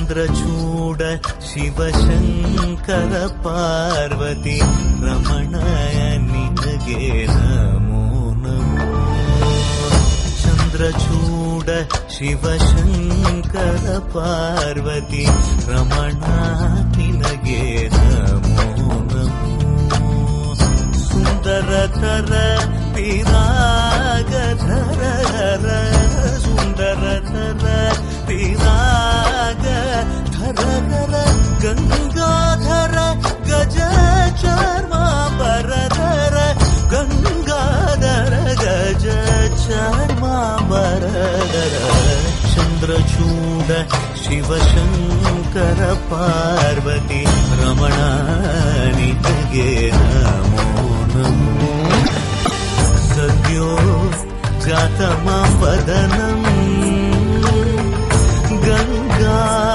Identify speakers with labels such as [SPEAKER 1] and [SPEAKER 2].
[SPEAKER 1] ಚಂದ್ರಚೂಡ ಶಿವಶಂಕರ ಪಾರ್ವತಿ ರಮಣ ನಿನಗೆ ನಮೋ ನಮೋ. ಚಂದ್ರಚೂಡ ಶಿವಶಂಕರ ಪಾರ್ವತಿ ರಮಣ ನಿನಗೆ ನಮೋ ನಮೋ. ಸುಂದರತರ ಪಿರಾಗಧರ ಸುಂದರತರ ಪಿರಾಗಧರ ಗಂಗಾಧರ ಗಜ ಚರ್ಮಾಂಬರಧರ ಗಂಗಾಧರ ಗಜ ಚರ್ಮಾಂಬರಧರ. ಚಂದ್ರಚೂಡ ಶಿವಶಂಕರ ಪಾರ್ವತಿ ರಮಣ ನಿನಗೆ ನಮೋ ನಮೋ. ಸದ್ಯೋ ಜಾತಮ ಪದನಂ